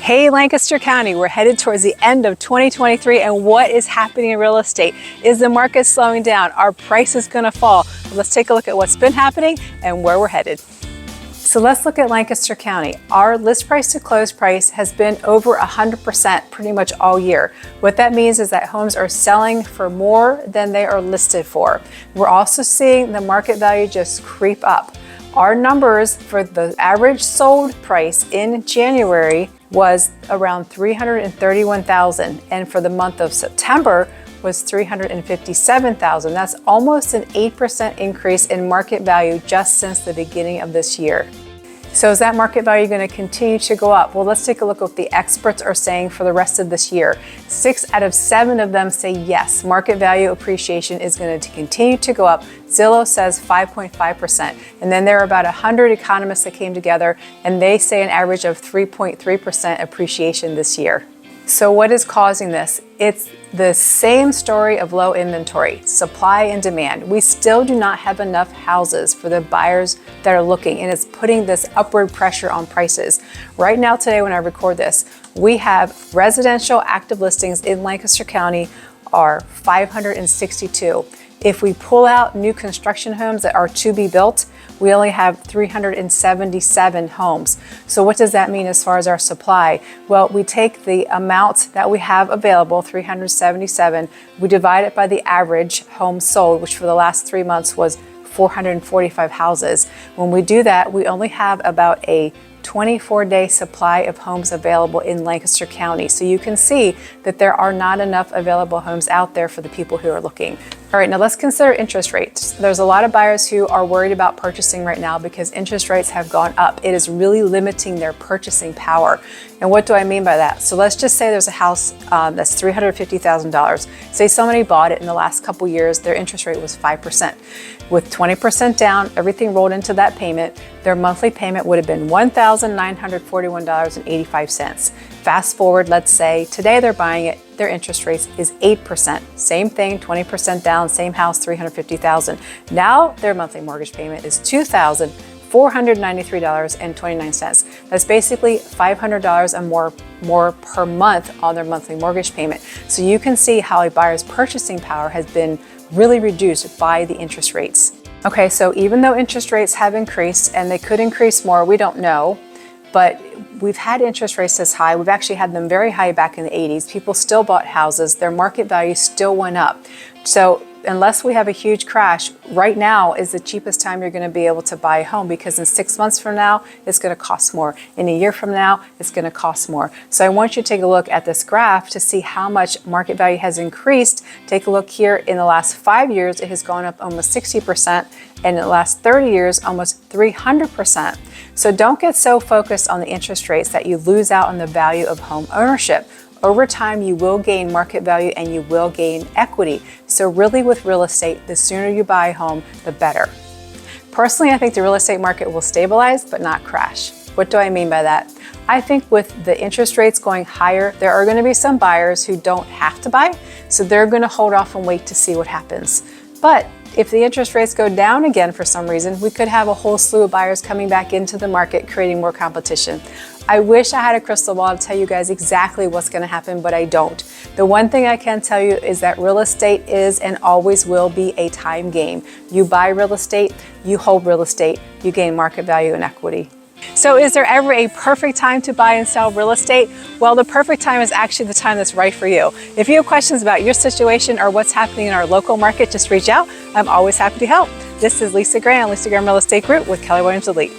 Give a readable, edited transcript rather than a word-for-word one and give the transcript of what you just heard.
Hey Lancaster County, we're headed towards the end of 2023 and what is happening in real estate? Is the market slowing down? Are prices gonna fall? Let's take a look at what's been happening and where we're headed. So let's look at Lancaster County. Our list price to close price has been over 100% pretty much all year. What that means is that homes are selling for more than they are listed for. We're also seeing the market value just creep up. Our numbers for the average sold price in January was around $331,000, and for the month of September was $357,000. That's almost an 8% increase in market value just since the beginning of this year. So is that market value going to continue to go up? Well, let's take a look at what the experts are saying for the rest of this year. 6 out of 7 of them say yes, market value appreciation is going to continue to go up. Zillow says 5.5%. And then there are about 100 economists that came together and they say an average of 3.3% appreciation this year. So what is causing this? It's the same story of low inventory, supply and demand. We still do not have enough houses for the buyers that are looking, and it's putting this upward pressure on prices. Right now, today, when I record this, we have residential active listings in Lancaster County are 562. If we pull out new construction homes that are to be built, we only have 377 homes. So what does that mean as far as our supply? Well, we take the amount that we have available, 377, we divide it by the average homes sold, which for the last 3 months was 445 houses. When we do that, we only have about a 24-day supply of homes available in Lancaster County. So you can see that there are not enough available homes out there for the people who are looking. All right, now let's consider interest rates. There's a lot of buyers who are worried about purchasing right now because interest rates have gone up. It is really limiting their purchasing power. And what do I mean by that? So let's just say there's a house that's $350,000. Say somebody bought it in the last couple years, their interest rate was 5%. With 20% down, everything rolled into that payment, their monthly payment would have been $1,941.85. Fast forward, let's say today they're buying it, their interest rate is 8%. Same thing, 20% down, same house, $350,000. Now their monthly mortgage payment is $2,493.29. That's basically $500 and more per month on their monthly mortgage payment. So you can see how a buyer's purchasing power has been really reduced by the interest rates. Okay, so even though interest rates have increased, and they could increase more, we don't know, but we've had interest rates this high. We've actually had them very high back in the 80s. People still bought houses. Their market value still went up. So unless we have a huge crash, right now is the cheapest time you're going to be able to buy a home, because in 6 months from now, it's going to cost more. In a year from now, it's going to cost more. So I want you to take a look at this graph to see how much market value has increased. Take a look here. In the last 5 years, it has gone up almost 60%. And in the last 30 years, almost 300%. So don't get so focused on the interest rates that you lose out on the value of home ownership. Over time, you will gain market value and you will gain equity. So really with real estate, the sooner you buy a home, the better. Personally, I think the real estate market will stabilize but not crash. What do I mean by that? I think with the interest rates going higher, there are going to be some buyers who don't have to buy, so they're going to hold off and wait to see what happens. But if the interest rates go down again for some reason, we could have a whole slew of buyers coming back into the market, creating more competition. I wish I had a crystal ball to tell you guys exactly what's going to happen, but I don't. The one thing I can tell you is that real estate is and always will be a time game. You buy real estate, you hold real estate, you gain market value and equity. So is there ever a perfect time to buy and sell real estate? Well, the perfect time is actually the time that's right for you. If you have questions about your situation or what's happening in our local market, just reach out. I'm always happy to help. This is Lisa Graham, Lisa Graham Real Estate Group with Keller Williams Elite.